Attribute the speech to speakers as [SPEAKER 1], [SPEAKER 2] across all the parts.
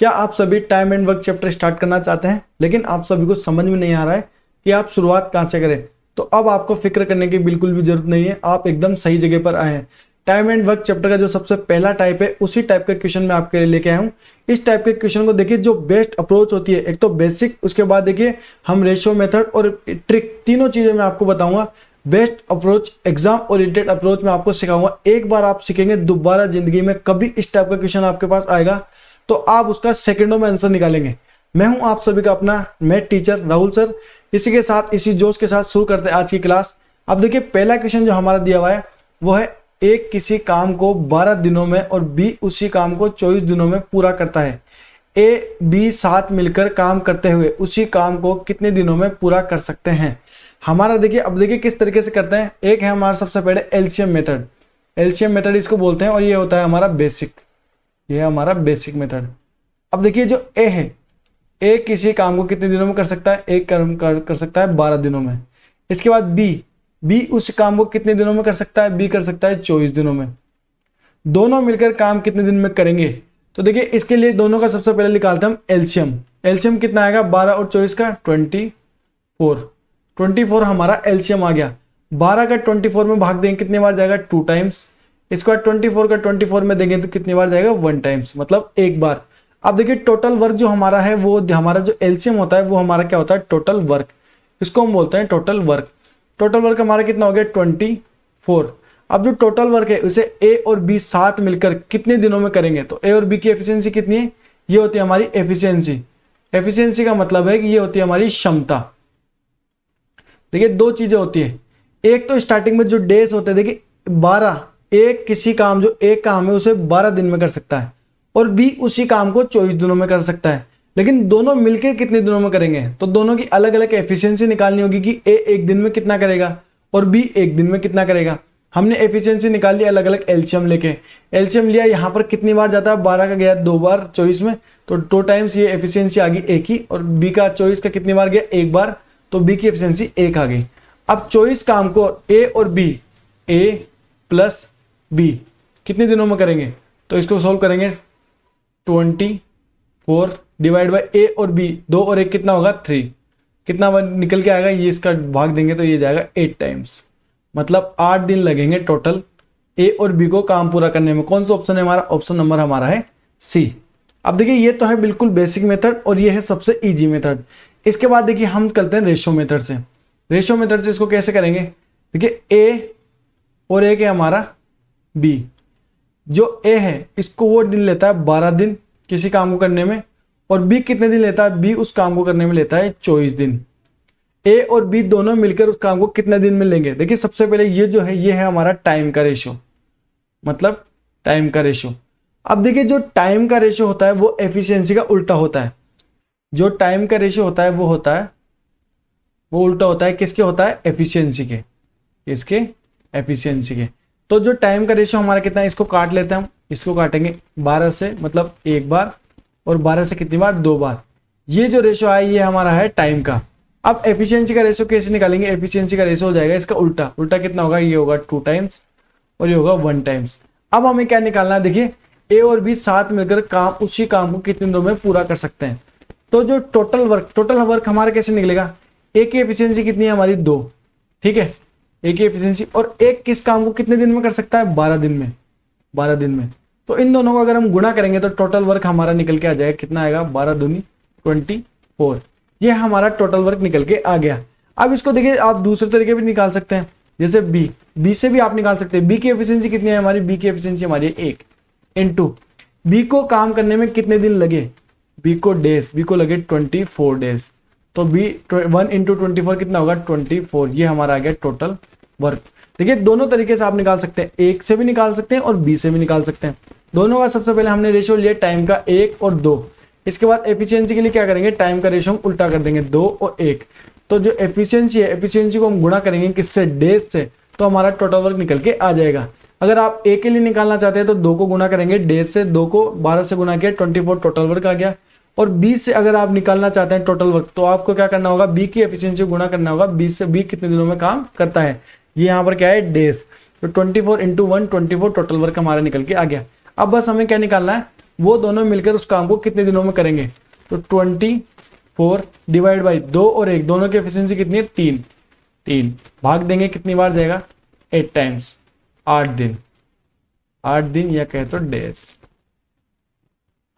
[SPEAKER 1] क्या आप सभी time and work chapter start करना चाहते हैं, लेकिन आप सभी को समझ में नहीं आ रहा है कि आप शुरुआत कहाँ से करें? तो अब आपको फिक्र करने की बिल्कुल भी जरूरत नहीं है, आप एकदम सही जगह पर आए हैं। टाइम एंड वर्क चैप्टर का जो सबसे पहला टाइप है, उसी टाइप का क्वेश्चन मैं आपके लिए लेके आया हूँ। इस टाइप के क्वेश्चन को देखिए, जो बेस्ट अप्रोच होती है, एक तो बेसिक, उसके बाद देखिए हम रेशियो मेथड और ट्रिक, तीनों चीजें मैं आपको बताऊंगा। Best approach, exam oriented approach मैं आपको सिखाऊंगा। एक बार आप सीखेंगे, दोबारा जिंदगी में कभी इस टाइप का क्वेश्चन आपके पास आएगा तो आप उसका सेकंडों में आंसर निकालेंगे। मैं हूं आप सभी का अपना मैथ टीचर राहुल सर। इसी के साथ, इसी जोश के साथ शुरू करते हैं आज की क्लास। अब देखिए, पहला क्वेश्चन जो हमारा दिया हुआ है वो है, एक किसी काम को 12 दिनों में और बी उसी काम को 24 दिनों में पूरा करता है। ए बी साथ मिलकर काम करते हुए उसी काम को कितने दिनों में पूरा कर सकते हैं? हमारा देखिए, अब देखिए किस तरीके से करते हैं। एक है हमारा सबसे पहले एलसीएम मेथड। एलसीएम मेथड इसको बोलते हैं और ये होता है हमारा बेसिक। ये है हमारा बेसिक मेथड। अब देखिए, जो ए है, ए किसी काम को कितने दिनों में कर सकता है? एक काम कर सकता है 12 दिनों में। इसके बाद बी उस काम को कितने दिनों में कर सकता है? बी कर सकता है 24 दिनों में। दोनों मिलकर काम कितने दिन में करेंगे? तो देखिए, इसके लिए दोनों का सबसे पहले निकालते हैं हम एलसीएम। एलसीएम कितना आएगा? 12 और 24 का 24 हमारा एलसीएम आ गया। 12 का 24 में भाग देंगे, कितनी बार जाएगा? 2 टाइम्स। इसके बाद 24 का 24 में देंगे तो कितनी बार जाएगा? 1 टाइम्स, मतलब एक बार। अब देखिए, टोटल वर्क जो हमारा है, वो हमारा जो एलसीएम होता है वो हमारा क्या होता है? Total work. इसको हम बोलते हैं टोटल वर्क। टोटल वर्क हमारा कितना हो गया? 24। अब जो टोटल वर्क है उसे ए और बी साथ मिलकर कितने दिनों में करेंगे? तो ए और बी की एफिशिएंसी कितनी है? ये होती है हमारी एफिशिएंसी। एफिशिएंसी का मतलब है कि ये होती है हमारी क्षमता। देखिए, दो चीजें होती है। एक तो स्टार्टिंग में जो डेज होते हैं, देखिए 12, एक किसी काम, जो एक काम है उसे 12 दिन में कर सकता है और बी उसी काम को 24 दिनों में कर सकता है। लेकिन दोनों मिलकर कितने दिनों में करेंगे? तो दोनों की अलग अलग एफिशिएंसी निकालनी होगी कि ए एक दिन में कितना करेगा और बी एक दिन में कितना करेगा। हमने एफिशिएंसी निकाली अलग अलग एलसीएम लेके। एलसीएम लिया, यहाँ पर कितनी बार जाता है? 12 का गया 2 बार 24 में, तो 2 टाइम्स ये एफिशिएंसी आ गई एक ही। और बी का 24 का कितनी बार गया? एक बार, तो बी की एफिशिएंसी 1 आ गई। अब 24 काम को ए और बी, ए प्लस बी कितने दिनों में करेंगे? तो इसको सोल्व करेंगे। 24 डिवाइड बाय ए और बी, 2 और 1 कितना होगा? 3। कितना निकल के आएगा? ये इसका भाग देंगे तो ये जाएगा 8 टाइम्स, मतलब 8 दिन लगेंगे टोटल ए और बी को काम पूरा करने में। कौन सा ऑप्शन है हमारा? ऑप्शन नंबर हमारा है सी। अब देखिए, ये तो है बिल्कुल बेसिक मेथड और ये है सबसे इजी मेथड। इसके बाद देखिए, हम करते हैं रेशियो मेथड से। रेशियो मेथड से इसको कैसे करेंगे? देखिए, ए और एक है हमारा बी। जो ए है इसको वो दिन लेता है 12 दिन किसी काम को करने में, और बी कितने दिन लेता है? बी उस काम को करने में लेता है 24 दिन। ए और बी दोनों मिलकर उस काम को कितने दिन में लेंगे? देखिए, सबसे पहले ये जो है, ये है हमारा टाइम का रेशियो, मतलब टाइम का रेशियो। अब देखिए, जो टाइम का रेशियो होता है वो एफिशिएंसी का उल्टा होता है। जो टाइम का रेशियो होता है वो उल्टा होता है किसके? होता है एफिशिएंसी के। इसके एफिशिएंसी के। तो जो टाइम का रेशियो हमारा कितना है, इसको काट लेते हैं हम। इसको काटेंगे 12 से, मतलब एक बार, और 12 से कितनी बार? 2 बार। ये जो रेशियो है ये हमारा है टाइम का। अब एफिशिएंसी का रेशियो कैसे निकालेंगे? एफिशिएंसी का रेशियो हो जाएगा इसका उल्टा। उल्टा कितना होगा? ये होगा 2 टाइम्स और ये होगा 1 टाइम्स। अब हमें क्या निकालना है? देखिए, ए और बी साथ मिलकर काम, उसी काम को कितने दिनों में पूरा कर सकते हैं। तो जो टोटल वर्क हमारा कैसे निकलेगा? ए की एफिशिएंसी कितनी है हमारी? 2, ठीक है, ए की एफिशिएंसी। और एक किस काम को कितने दिन में कर सकता है? 12 दिन में। 12 दिन में। तो इन दोनों को अगर हम गुणा करेंगे तो टोटल वर्क हमारा निकल के आ जाएगा। कितना आएगा? 12 दूनी 24। ये हमारा टोटल वर्क निकल के आ गया। अब इसको देखिए, आप दूसरे तरीके भी निकाल सकते हैं, जैसे बी से भी आप निकाल सकते हैं। बी की एफिशिएंसी कितनी है हमारी? बी की एफिशिएंसी हमारी 1 इंटू बी को काम करने में कितने दिन लगे? बी को डेज, बी को लगे 24 डेज। तो बी 1 इंटू 24 कितना होगा? 24। ये हमारा आ गया टोटल वर्क। देखिए, दोनों तरीके से आप निकाल सकते हैं, एक से भी निकाल सकते हैं और बी से भी निकाल सकते हैं। दोनों का सबसे पहले हमने रेशियो लिया टाइम का 1 और 2। इसके बाद एफिशिएंसी के लिए क्या करेंगे? टाइम का रेशियो हम उल्टा कर देंगे, 2 और 1। तो जो एफिशिएंसी है, एफिशिएंसी को हम गुणा करेंगे किससे? डेज से, तो हमारा टोटल वर्क निकल के आ जाएगा। अगर आप ए के लिए निकालना चाहते हैं तो 2 को गुणा करेंगे डेज से, 2 को 12 से गुणा किया 24 टोटल वर्क आ गया। और बी से अगर आप निकालना चाहते हैं टोटल वर्क, तो आपको क्या करना होगा? बी की एफिशिएंसी गुणा करना होगा बी से। बी कितने दिनों में काम करता है, ये यहाँ पर क्या है? डेज। तो 24 इंटू 1 24 टोटल वर्क हमारा निकल के आ गया। अब बस हमें क्या निकालना है? वो दोनों मिलकर उस काम को कितने दिनों में करेंगे। तो 24 डिवाइड बाई 2 और 1, दोनों की एफिशिएंसी कितनी है 3, 3 भाग देंगे कितनी बार जाएगा 8 टाइम्स, 8 दिन, 8 दिन या कहे तो डेज,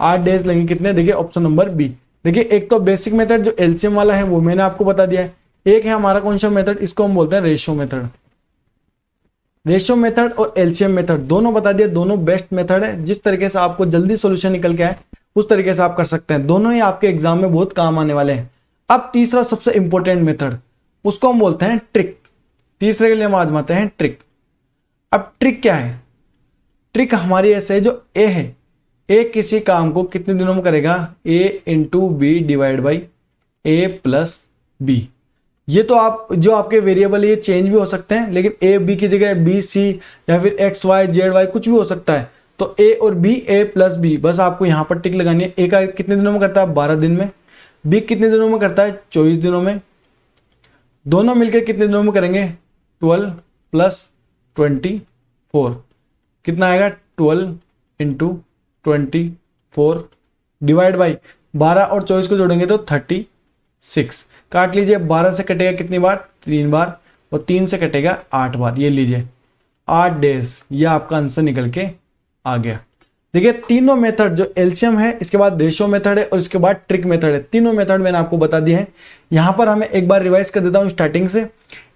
[SPEAKER 1] 8 डेज लगेंगे कितने। देखिए ऑप्शन नंबर बी। देखिए एक तो बेसिक मेथड जो एलसीएम वाला है वो मैंने आपको बता दिया है, एक है हमारा कौन सा मेथड, इसको हम बोलते हैं रेशियो मेथड। रेशियो मेथड और एलसीएम मेथड दोनों बता दिया, दोनों बेस्ट मेथड है, जिस तरीके से आपको जल्दी सॉल्यूशन निकल के आए उस तरीके से आप कर सकते हैं, दोनों ही आपके एग्जाम में बहुत काम आने वाले हैं। अब तीसरा सबसे इंपॉर्टेंट मेथड, उसको हम बोलते हैं ट्रिक। तीसरे के लिए हम आजमाते हैं ट्रिक। अब ट्रिक क्या है, ट्रिक हमारी ऐसे है, जो ए है, ए किसी काम को कितने दिनों में करेगा, A into B divide by A plus B. ये तो आप जो आपके वेरिएबल ये चेंज भी हो सकते हैं, लेकिन ए बी की जगह बी सी या फिर एक्स वाई जेड वाई कुछ भी हो सकता है। तो ए और बी, ए प्लस बी, बस आपको यहां पर टिक लगानी है। ए का कितने दिनों में करता है 12 दिन में, बी कितने दिनों में करता है 24 दिनों में, दोनों मिलकर कितने दिनों में करेंगे 12 प्लस 24, कितना आएगा 12 इंटू 24 डिवाइड बाई 12 और 24 को जोड़ेंगे तो 36, काट लीजिए, 12 से कटेगा कितनी बार 3 बार, और 3 से कटेगा 8 बार, ये लीजिए 8 डेज, ये आपका आंसर निकल के आ गया। देखिए तीनों मेथड जो एलसीएम है, इसके बाद रेशियो मेथड है और इसके बाद ट्रिक मेथड है, तीनों मेथड मैंने आपको बता दिए हैं। यहां पर हमें एक बार रिवाइज कर देता हूं स्टार्टिंग से।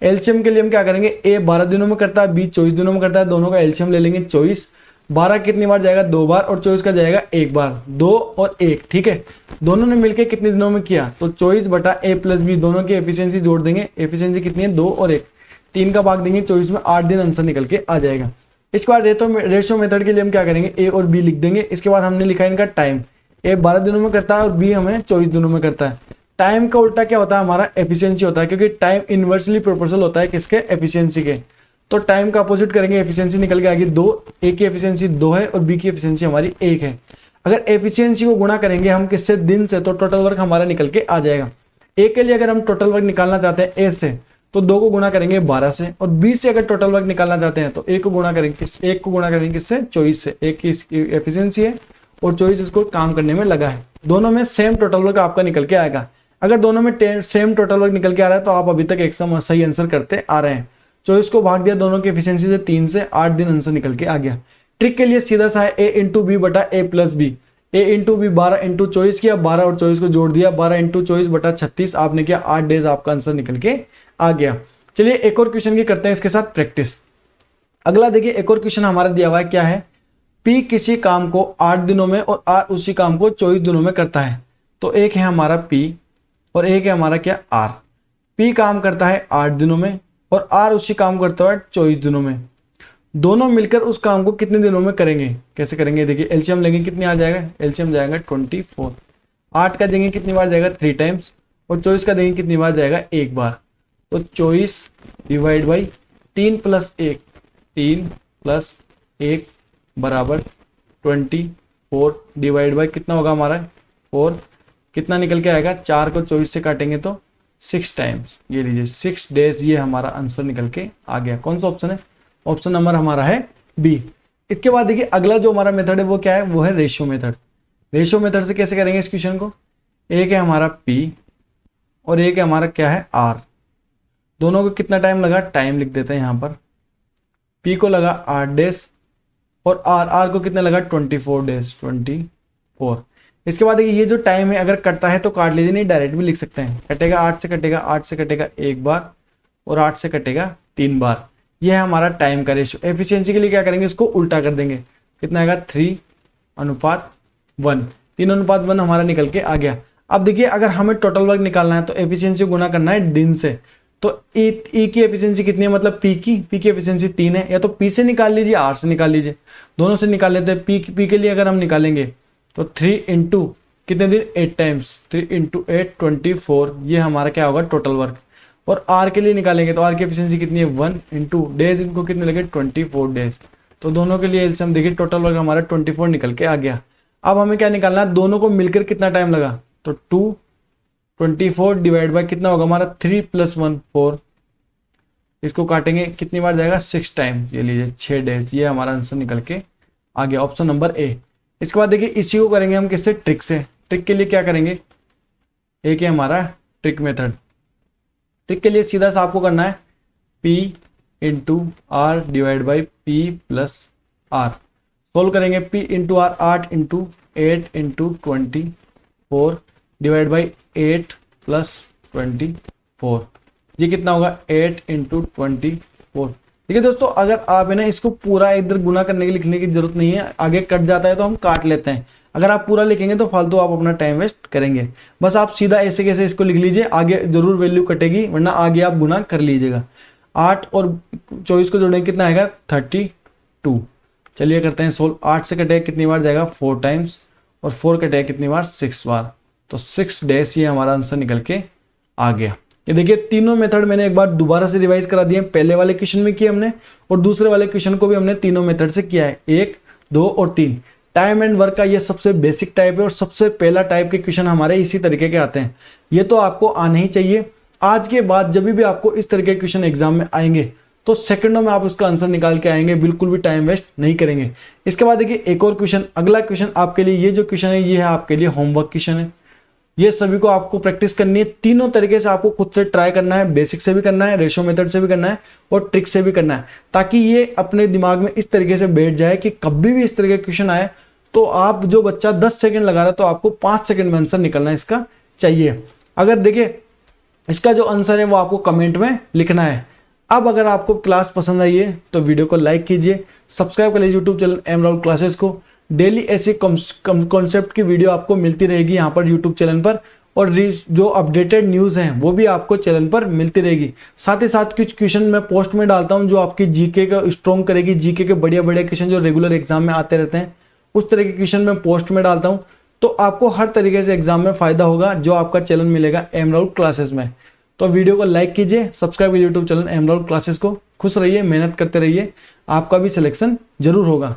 [SPEAKER 1] एलसीएम के लिए हम क्या करेंगे, ए 12 दिनों में करता है, बी 24 दिनों में करता है, दोनों का एलसीएम ले लेंगे 24, 12 कितनी बार जाएगा 2 बार, और 24 का जाएगा 1 बार, 2 और 1, ठीक है। दोनों ने मिलकर कितने दिनों में किया, तो 24 बटा ए प्लस बी, दोनों की एफिशिएंसी जोड़ देंगे, एफिशिएंसी कितनी है 2 और 1, 3 का भाग देंगे 24 में, 8 दिन आंसर निकल के आ जाएगा। इसके बाद रेशियो मेथड के लिए हम क्या करेंगे, ए और बी लिख देंगे। इसके बाद हमने लिखा इनका टाइम, ए 12 दिनों में करता है और बी हमें 24 दिनों में करता है। टाइम का उल्टा क्या होता है, हमारा एफिशिएंसी होता है, क्योंकि टाइम इनवर्सली प्रोपोर्शनल होता है किसके, एफिशिएंसी के। तो टाइम का अपोजिट करेंगे, एफिशिएंसी निकल के आएगी 2, ए की एफिशिएंसी 2 है और बी की एफिशिएंसी हमारी 1 है। अगर एफिशिएंसी को गुणा करेंगे हम किससे, दिन से, तो टोटल वर्क हमारा निकल के आ जाएगा। ए के लिए अगर हम टोटल वर्क निकालना चाहते हैं ए से, तो 2 को गुणा करेंगे 12 से, और बी से अगर टोटल वर्क निकालना चाहते हैं तो 1 को गुणा करेंगे किससे 24 से। 1 की एफिशिएंसी है और 24 इसको काम करने में लगा है, दोनों में सेम टोटल वर्क आपका निकल के आएगा। अगर दोनों में सेम टोटल वर्क निकल के आ रहा है तो आप अभी तक एकदम सही आंसर करते आ रहे हैं। 24 को भाग दिया दोनों की एफिशिएंसी से 3 से, 8 दिन आंसर निकल के आ गया। ट्रिक के लिए सीधा सा है, ए इंटू बी बटा ए प्लस बी। ए इंटू बी 12 इंटू 24 किया, 12 और 24 को जोड़ दिया, 12 इंटू 24 बटा 36 आपने किया, 8 डेज आपका आंसर निकल के आ गया। चलिए एक और क्वेश्चन की करते हैं इसके साथ प्रैक्टिस। अगला देखिए एक और क्वेश्चन हमारा दिया हुआ है, क्या है, पी किसी काम को 8 दिनों में और आर उसी काम को 24 दिनों में करता है। तो एक है हमारा पी और एक है हमारा क्या आर। पी काम करता है 8 दिनों में और आर उसी काम करता है 24 दिनों में। दोनों मिलकर उस काम को कितने दिनों में करेंगे, कैसे करेंगे, देखिए एलसीएम लेंगे, कितने आ जाएगा, एलसीएम जाएगा 24, 8 का देंगे कितनी बार जाएगा 3 टाइम्स, और 24 का देंगे कितनी बार जाएगा 1 बार। तो 24 डिवाइड बाई 3 प्लस 1, 3 प्लस 1 बराबर 24 डिवाइड बाई कितना होगा हमारा 4, कितना निकल के आएगा, 4 को 24 से काटेंगे तो 6 टाइम्स, ये लीजिए 6 डेज, ये हमारा आंसर निकल के आ गया। कौन सा ऑप्शन है, ऑप्शन नंबर हमारा है बी। इसके बाद देखिए अगला जो हमारा मेथड है वो क्या है, वो है रेशियो मेथड। रेशियो मेथड से कैसे करेंगे इस क्वेश्चन को, एक है हमारा पी और एक है हमारा क्या है आर। दोनों को कितना टाइम लगा, टाइम लिख देते हैं यहां पर। पी को लगा 8 डेज और आर को कितना लगा 24 डेज, 24। इसके बाद देखिए ये जो टाइम है अगर कटता है तो काट लीजिए, नहीं डायरेक्ट भी लिख सकते हैं। कटेगा 8 से कटेगा, 8 से कटेगा 1 बार और 8 से कटेगा 3 बार। यह है हमारा टाइम का रेशियो। एफिशिएंसी के लिए क्या करेंगे, इसको उल्टा कर देंगे, कितना आएगा 3:1, 3:1 हमारा निकल के आ गया। अब देखिए अगर हमें टोटल वर्क निकालना है तो एफिशिएंसी गुना करना है दिन से। तो ई की एफिशिएंसी कितनी है, मतलब पी की एफिशिएंसी 3 है, या तो पी से निकाल लीजिए आर से निकाल लीजिए, दोनों से निकाल लेते हैं। पी के लिए अगर हम निकालेंगे तो 3 इंटू कितने दिन 8 टाइम्स, 3 इंटू 8 24, ये हमारा क्या होगा टोटल वर्क। और आर के लिए निकालेंगे तो आर की एफिशिएंसी कितनी है 1 इंटू डेज, इनको कितने लगे 24 डेज। तो दोनों के लिए एलसीएम देखिए टोटल वर्क हमारा 24 निकल के आ गया। अब हमें क्या निकालना है, दोनों को मिलकर कितना टाइम लगा, तो 24 डिवाइड बाय कितना होगा हमारा 3 + 1 4, इसको काटेंगे कितनी बार जाएगा 6 टाइम, ये लीजिए 6 डेज, ये हमारा आंसर निकल के आ गया, ऑप्शन नंबर ए। इसके बाद देखिए इसी को करेंगे हम किससे, ट्रिक से। ट्रिक के लिए क्या करेंगे, एक है हमारा ट्रिक मेथड। ट्रिक के लिए सीधा सा आपको करना है P into R divide by P plus R. Solve करेंगे P into R 8 into 8 into 24 divide by 8 plus 24। ये कितना होगा 8 इंटू 24। ठीक है दोस्तों, अगर आप है ना इसको पूरा इधर गुना करने के लिखने की जरूरत नहीं है, आगे कट जाता है तो हम काट लेते हैं। अगर आप पूरा लिखेंगे तो फालतू आप अपना टाइम वेस्ट करेंगे। बस आप सीधा ऐसे कैसे इसको लिख लीजिए, आगे जरूर वैल्यू कटेगी, वरना आगे आप गुना कर लीजिएगा। 8 और 24 को जोड़ेंगे कितना आएगा 32। चलिए करते हैं सोल्व। 8 से कटेगा कितनी बार जाएगा 4 टाइम्स, और 4 कटेगा कितनी बार 6 बार, तो 6 डैश ये हमारा आंसर निकल के आ गया। ये देखिए तीनों मेथड मैंने एक बार दोबारा से रिवाइज करा दिए। पहले वाले क्वेश्चन में किया हमने, और दूसरे वाले क्वेश्चन को भी हमने तीनों मेथड से किया है, 1, 2 और 3। टाइम एंड वर्क का ये सबसे बेसिक टाइप है, और सबसे पहला टाइप के क्वेश्चन हमारे इसी तरीके के आते हैं। ये तो आपको आने ही चाहिए। आज के बाद जब भी आपको इस तरह के क्वेश्चन एग्जाम में आएंगे तो सेकंडों में आप उसका आंसर निकाल के आएंगे, बिल्कुल भी टाइम वेस्ट नहीं करेंगे। इसके बाद देखिए एक और क्वेश्चन, अगला क्वेश्चन आपके लिए, ये जो क्वेश्चन है ये है आपके लिए होमवर्क क्वेश्चन है। ये सभी को आपको प्रैक्टिस करनी है, तीनों तरीके से आपको खुद से ट्राई करना है। बेसिक से भी करना है, रेशो मेथड से भी करना है, और ट्रिक से भी करना है, ताकि ये अपने दिमाग में इस तरीके से बैठ जाए कि कभी भी इस तरह का क्वेश्चन आए तो आप, जो बच्चा 10 सेकंड लगा रहा है तो आपको 5 सेकंड में आंसर निकलना इसका चाहिए। अगर देखिए इसका जो आंसर है वो आपको कमेंट में लिखना है। अब अगर आपको क्लास पसंद आई है तो वीडियो को लाइक कीजिए, सब्सक्राइब कर लीजिए YouTube channel M Rahul classes को। डेली ऐसी कॉन्सेप्ट की वीडियो आपको मिलती रहेगी यहाँ पर यूट्यूब चैनल पर, और जो अपडेटेड न्यूज़ हैं वो भी आपको चैनल पर मिलती रहेगी। साथ ही साथ कुछ क्वेश्चन मैं पोस्ट में डालता हूँ जो आपकी जीके का स्ट्रॉन्ग करेगी। जीके के बढ़िया बढ़िया क्वेश्चन जो रेगुलर एग्जाम में आते रहते हैं, उस तरह के क्वेश्चन मैं पोस्ट में डालता हूँ, तो आपको हर तरीके से एग्जाम में फायदा होगा जो आपका चैनल मिलेगा एम राहुल क्लासेस में। तो वीडियो को लाइक कीजिए, सब्सक्राइब कीजिए YouTube channel M Rahul classes को। खुश रहिए, मेहनत करते रहिए, आपका भी सिलेक्शन जरूर होगा।